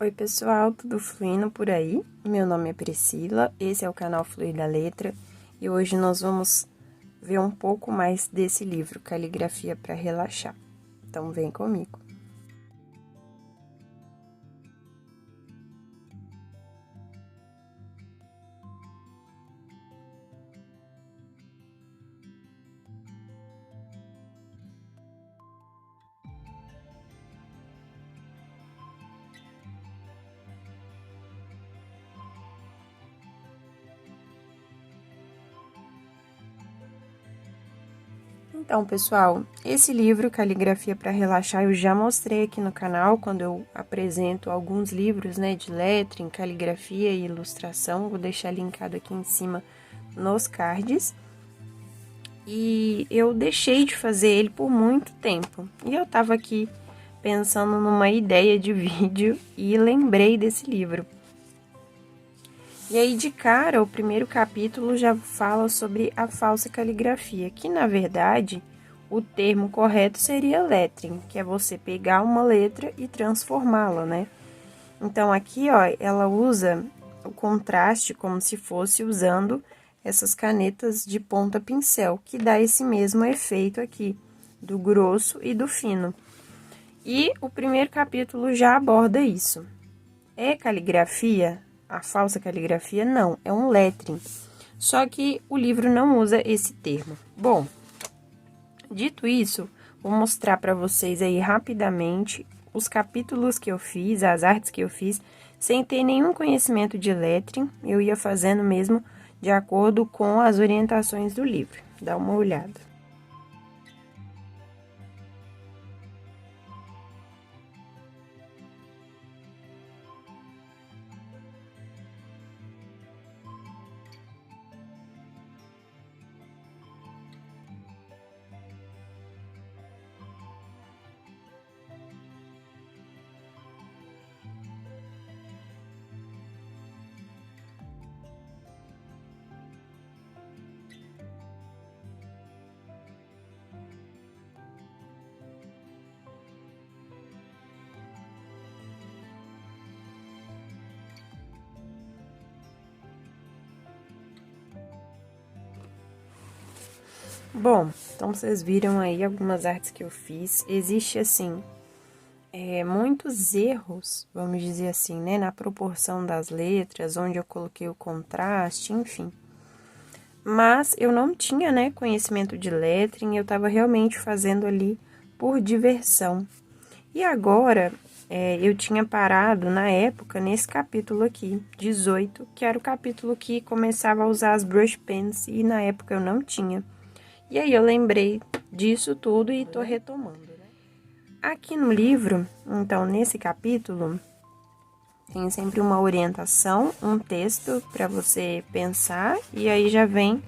Oi pessoal, tudo fluindo por aí? Meu nome é Priscila, esse é o canal Fluir da Letra e hoje nós vamos ver um pouco mais desse livro, Caligrafia para Relaxar. Então vem comigo. Então, pessoal, esse livro, Caligrafia para Relaxar, eu já mostrei aqui no canal, quando eu apresento alguns livros, né, de lettering, caligrafia e ilustração. Vou deixar linkado aqui em cima nos cards. E eu deixei de fazer ele por muito tempo. E eu tava aqui pensando numa ideia de vídeo e lembrei desse livro. E aí, de cara, o primeiro capítulo já fala sobre a falsa caligrafia, que na verdade o termo correto seria lettering, que é você pegar uma letra e transformá-la, né? Então aqui, ó, ela usa o contraste como se fosse usando essas canetas de ponta pincel, que dá esse mesmo efeito aqui, do grosso e do fino. E o primeiro capítulo já aborda isso. É caligrafia? A falsa caligrafia? Não, é um lettering. Só que o livro não usa esse termo. Bom, dito isso, vou mostrar para vocês aí rapidamente os capítulos que eu fiz, as artes que eu fiz, sem ter nenhum conhecimento de lettering. Eu ia fazendo mesmo de acordo com as orientações do livro. Dá uma olhada. Bom, então vocês viram aí algumas artes que eu fiz. Existe, assim, muitos erros, vamos dizer assim, né? Na proporção das letras, onde eu coloquei o contraste, enfim. Mas eu não tinha, né, conhecimento de lettering, eu tava realmente fazendo ali por diversão. E agora, eu tinha parado na época nesse capítulo aqui, 18, que era o capítulo que começava a usar as brush pens, e na época eu não tinha. E aí eu lembrei disso tudo e tô retomando, né? Aqui no livro, então, nesse capítulo, tem sempre uma orientação, um texto para você pensar, e aí já vem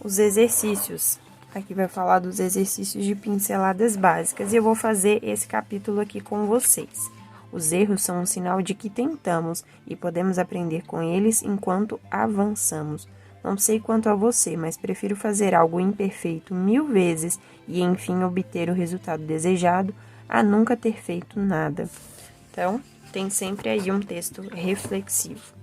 os exercícios. Aqui vai falar dos exercícios de pinceladas básicas, e eu vou fazer esse capítulo aqui com vocês. Os erros são um sinal de que tentamos e podemos aprender com eles enquanto avançamos. Não sei quanto a você, mas prefiro fazer algo imperfeito 1000 vezes e, enfim, obter o resultado desejado, a nunca ter feito nada. Então, tem sempre aí um texto reflexivo.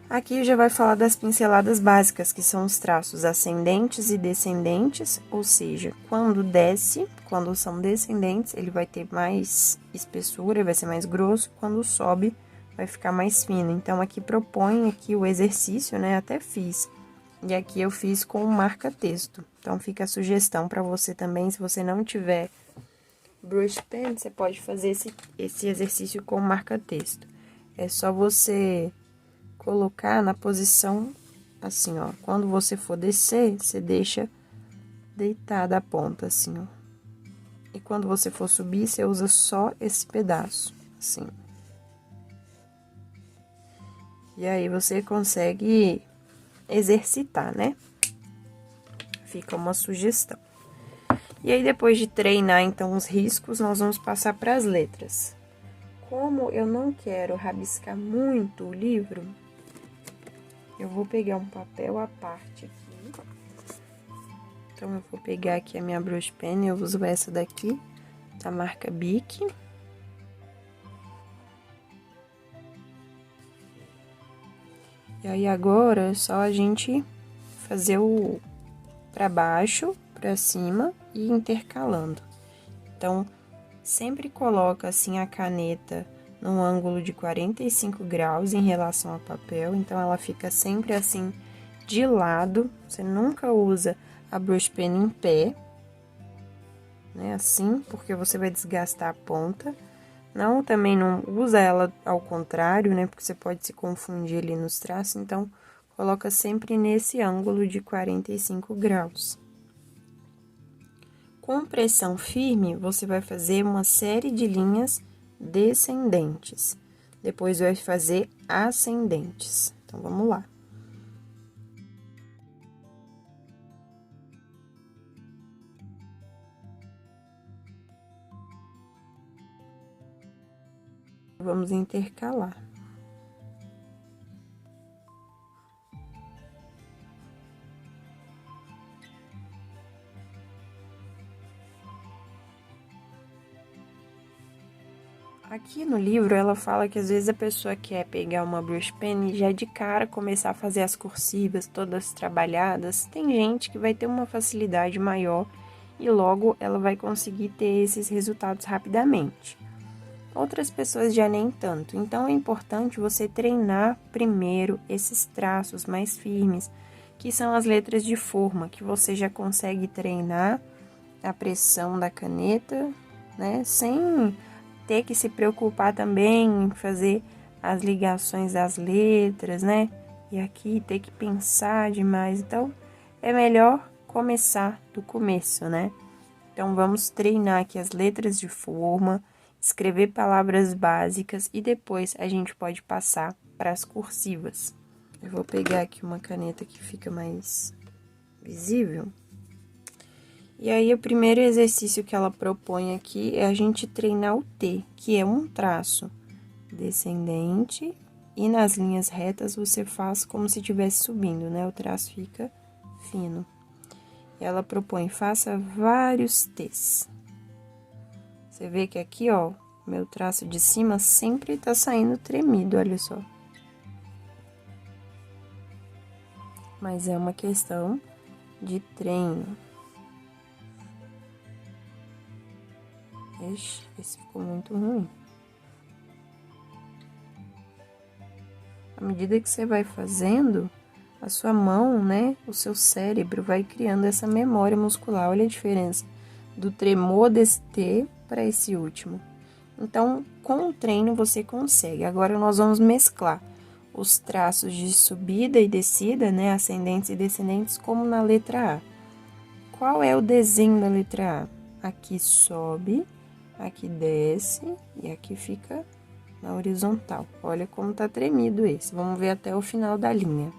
Aqui já vai falar das pinceladas básicas, que são os traços ascendentes e descendentes, ou seja, quando desce, quando são descendentes, ele vai ter mais espessura, vai ser mais grosso, quando sobe, vai ficar mais fino. Então, aqui propõe aqui o exercício, né? Até fiz. E aqui eu fiz com marca-texto. Então, fica a sugestão para você também, se você não tiver brush pen, você pode fazer esse exercício com marca-texto. É só você colocar na posição assim, ó. Quando você for descer, você deixa deitada a ponta, assim, ó. E quando você for subir, você usa só esse pedaço, assim. E aí, você consegue exercitar, né? Fica uma sugestão. E aí, depois de treinar, então, os riscos, nós vamos passar para as letras. Como eu não quero rabiscar muito o livro, eu vou pegar um papel à parte aqui. Então, eu vou pegar aqui a minha brush pen, eu uso essa daqui, da marca Bic. E aí, agora, é só a gente fazer o pra baixo, pra cima e intercalando. Então, sempre coloca, assim, a caneta num ângulo de 45 graus em relação ao papel. Então, ela fica sempre, assim, de lado. Você nunca usa a brush pen em pé, né? Assim, porque você vai desgastar a ponta. Não, também não usa ela ao contrário, né? Porque você pode se confundir ali nos traços. Então, coloca sempre nesse ângulo de 45 graus. Com pressão firme, você vai fazer uma série de linhas descendentes. Depois, vai fazer ascendentes. Então, vamos lá. Vamos intercalar. Aqui no livro, ela fala que às vezes a pessoa quer pegar uma brush pen e já de cara começar a fazer as cursivas todas trabalhadas. Tem gente que vai ter uma facilidade maior e logo ela vai conseguir ter esses resultados rapidamente. Outras pessoas já nem tanto, então é importante você treinar primeiro esses traços mais firmes, que são as letras de forma, que você já consegue treinar a pressão da caneta, né, sem ter que se preocupar também em fazer as ligações das letras, né? E aqui ter que pensar demais. Então, é melhor começar do começo, né? Então, vamos treinar aqui as letras de forma, escrever palavras básicas e depois a gente pode passar para as cursivas. Eu vou pegar aqui uma caneta que fica mais visível. E aí, o primeiro exercício que ela propõe aqui é a gente treinar o T, que é um traço descendente, e nas linhas retas você faz como se estivesse subindo, né? O traço fica fino. E ela propõe, faça vários T's. Você vê que aqui, ó, meu traço de cima sempre tá saindo tremido, olha só. Mas é uma questão de treino. Ixi, esse ficou muito ruim. À medida que você vai fazendo, a sua mão, né, o seu cérebro vai criando essa memória muscular. Olha a diferença do tremor desse T para esse último. Então, com o treino você consegue. Agora, nós vamos mesclar os traços de subida e descida, né, ascendentes e descendentes, como na letra A. Qual é o desenho da letra A? Aqui sobe, aqui desce e aqui fica na horizontal. Olha como tá tremido esse. Vamos ver até o final da linha.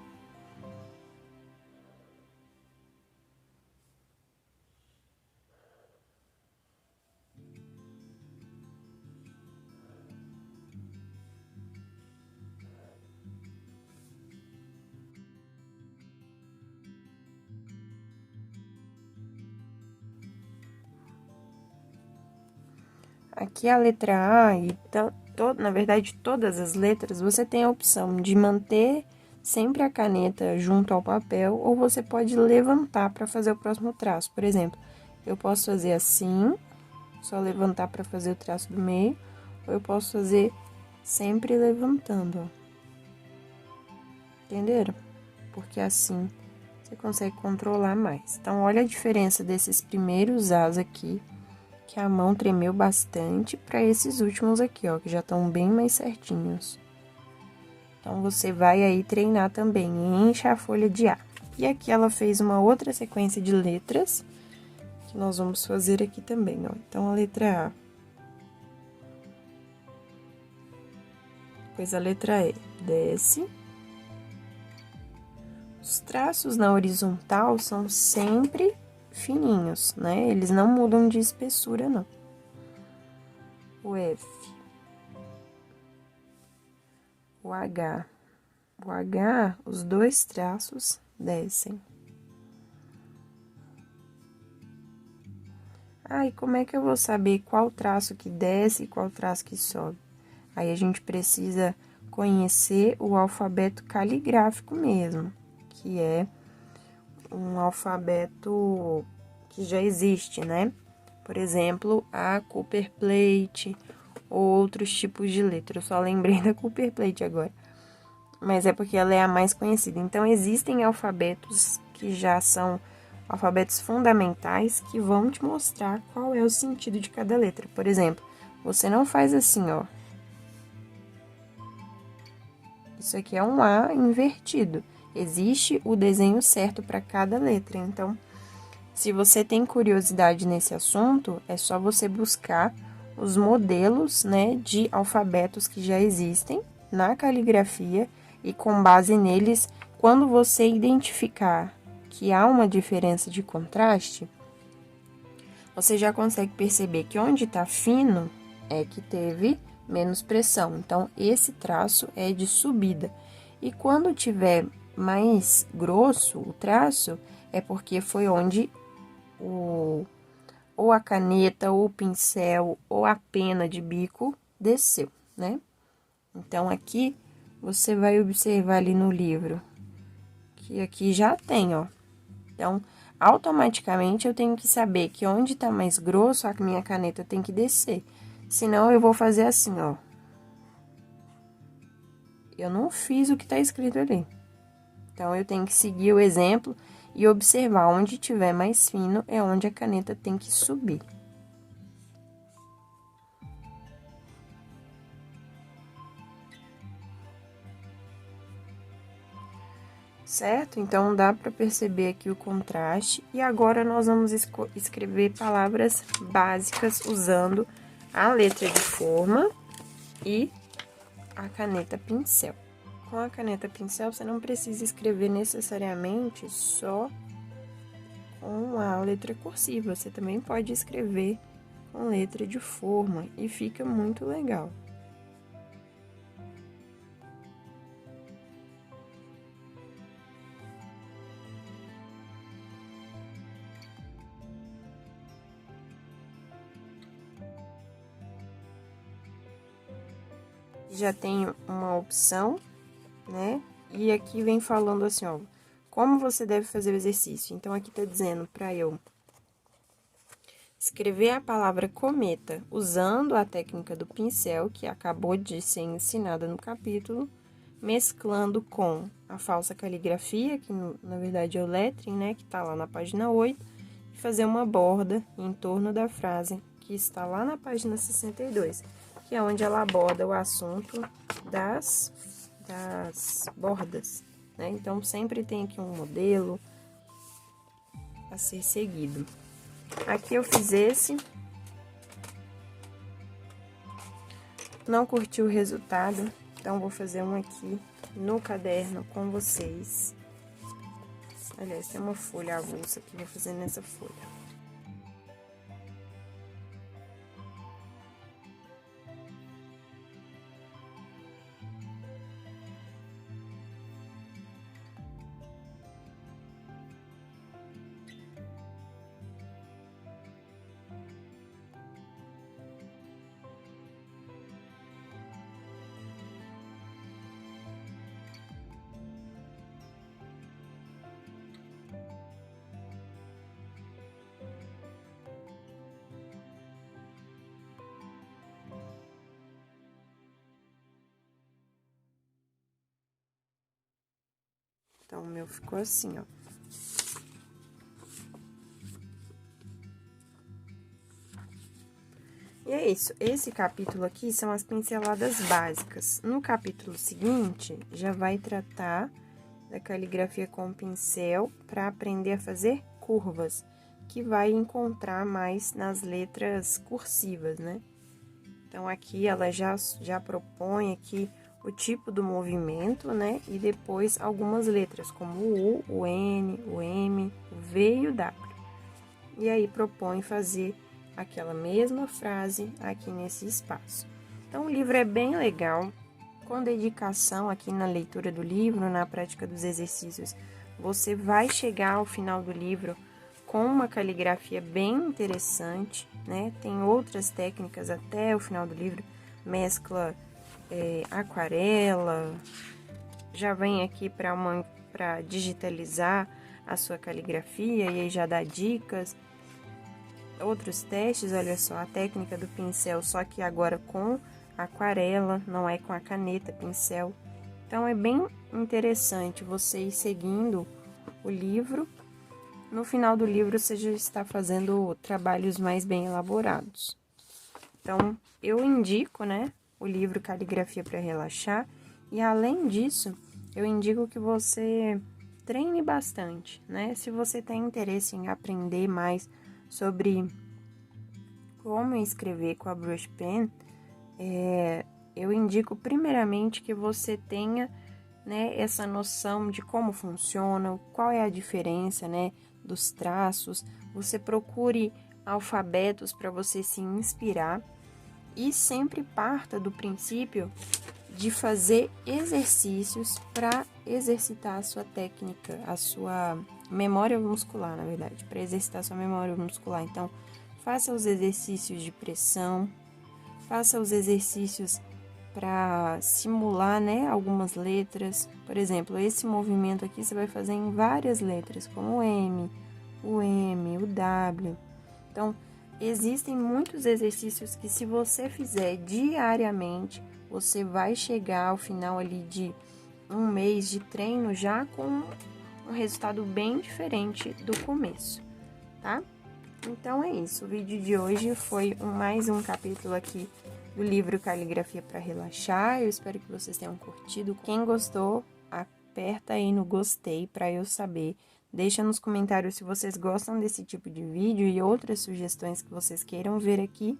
Aqui a letra A e na verdade todas as letras, você tem a opção de manter sempre a caneta junto ao papel, ou você pode levantar para fazer o próximo traço. Por exemplo, eu posso fazer assim, só levantar para fazer o traço do meio, ou eu posso fazer sempre levantando, ó. Entenderam? Porque assim você consegue controlar mais. Então, olha a diferença desses primeiros As aqui, que a mão tremeu bastante, para esses últimos aqui, ó, que já estão bem mais certinhos. Então, você vai aí treinar também, enche a folha de A. E aqui ela fez uma outra sequência de letras, que nós vamos fazer aqui também, ó. Então, a letra A. Depois a letra E, desce. Os traços na horizontal são sempre fininhos, né? Eles não mudam de espessura, não. O F. O H. O H, os dois traços descem. Ah, e como é que eu vou saber qual traço que desce e qual traço que sobe? Aí, a gente precisa conhecer o alfabeto caligráfico mesmo, que é um alfabeto que já existe, né? Por exemplo, a Cooper Plate ou outros tipos de letra. Eu só lembrei da Cooper Plate agora, mas é porque ela é a mais conhecida. Então, existem alfabetos que já são alfabetos fundamentais que vão te mostrar qual é o sentido de cada letra. Por exemplo, você não faz assim, ó. Isso aqui é um A invertido. Existe o desenho certo para cada letra. Então, se você tem curiosidade nesse assunto, é só você buscar os modelos, né, de alfabetos que já existem na caligrafia e com base neles, quando você identificar que há uma diferença de contraste, você já consegue perceber que onde está fino é que teve menos pressão. Então, esse traço é de subida. E quando tiver mais grosso o traço, é porque foi onde ou a caneta, ou o pincel, ou a pena de bico desceu, né? Então, aqui, você vai observar ali no livro, que aqui já tem, ó. Então, automaticamente, eu tenho que saber que onde tá mais grosso, a minha caneta tem que descer. Senão, eu vou fazer assim, ó. Eu não fiz o que tá escrito ali. Então, eu tenho que seguir o exemplo e observar onde tiver mais fino é onde a caneta tem que subir. Certo? Então, dá para perceber aqui o contraste. E agora, nós vamos escrever palavras básicas usando a letra de forma e a caneta pincel. Com a caneta pincel, você não precisa escrever necessariamente só com a letra cursiva. Você também pode escrever com letra de forma e fica muito legal. Já tem uma opção, né? E aqui vem falando assim, ó, como você deve fazer o exercício. Então, aqui tá dizendo para eu escrever a palavra cometa usando a técnica do pincel, que acabou de ser ensinada no capítulo, mesclando com a falsa caligrafia, que na verdade é o lettering, né, que tá lá na página 8, e fazer uma borda em torno da frase que está lá na página 62, que é onde ela aborda o assunto das bordas, né? Então, sempre tem aqui um modelo a ser seguido. Aqui eu fiz esse. Não curti o resultado, então vou fazer um aqui no caderno com vocês. Aliás, tem uma folha avulsa aqui, vou fazer nessa folha. Então, o meu ficou assim, ó. E é isso, esse capítulo aqui são as pinceladas básicas. No capítulo seguinte, já vai tratar da caligrafia com pincel para aprender a fazer curvas, que vai encontrar mais nas letras cursivas, né? Então, aqui ela já propõe aqui o tipo do movimento, né? E depois algumas letras, como o U, o N, o M, o V e o W. E aí propõe fazer aquela mesma frase aqui nesse espaço. Então, o livro é bem legal, com dedicação aqui na leitura do livro, na prática dos exercícios. Você vai chegar ao final do livro com uma caligrafia bem interessante, né? Tem outras técnicas até o final do livro, mescla aquarela, já vem aqui para digitalizar a sua caligrafia e aí já dá dicas. Outros testes, olha só, a técnica do pincel, só que agora com aquarela, não é com a caneta pincel. Então é bem interessante você ir seguindo o livro. No final do livro você já está fazendo trabalhos mais bem elaborados. Então eu indico, né, o livro Caligrafia para Relaxar, e além disso, eu indico que você treine bastante, né? Se você tem interesse em aprender mais sobre como escrever com a brush pen, eu indico primeiramente que você tenha, né, essa noção de como funciona, qual é a diferença, né, dos traços. Você procure alfabetos para você se inspirar e sempre parta do princípio de fazer exercícios para exercitar a sua técnica, a sua memória muscular, na verdade, para exercitar a sua memória muscular. Então, faça os exercícios de pressão, faça os exercícios para simular, né, algumas letras. Por exemplo, esse movimento aqui você vai fazer em várias letras, como o M, o W. Então, existem muitos exercícios que, se você fizer diariamente, você vai chegar ao final ali de um mês de treino já com um resultado bem diferente do começo, tá? Então é isso, o vídeo de hoje foi mais um capítulo aqui do livro Caligrafia para Relaxar. Eu espero que vocês tenham curtido. Quem gostou, aperta aí no gostei para eu saber. Deixa nos comentários se vocês gostam desse tipo de vídeo e outras sugestões que vocês queiram ver aqui.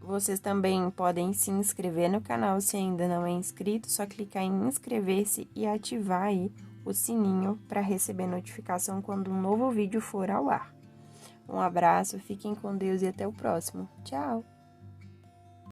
Vocês também podem se inscrever no canal se ainda não é inscrito, só clicar em inscrever-se e ativar aí o sininho para receber notificação quando um novo vídeo for ao ar. Um abraço, fiquem com Deus e até o próximo. Tchau!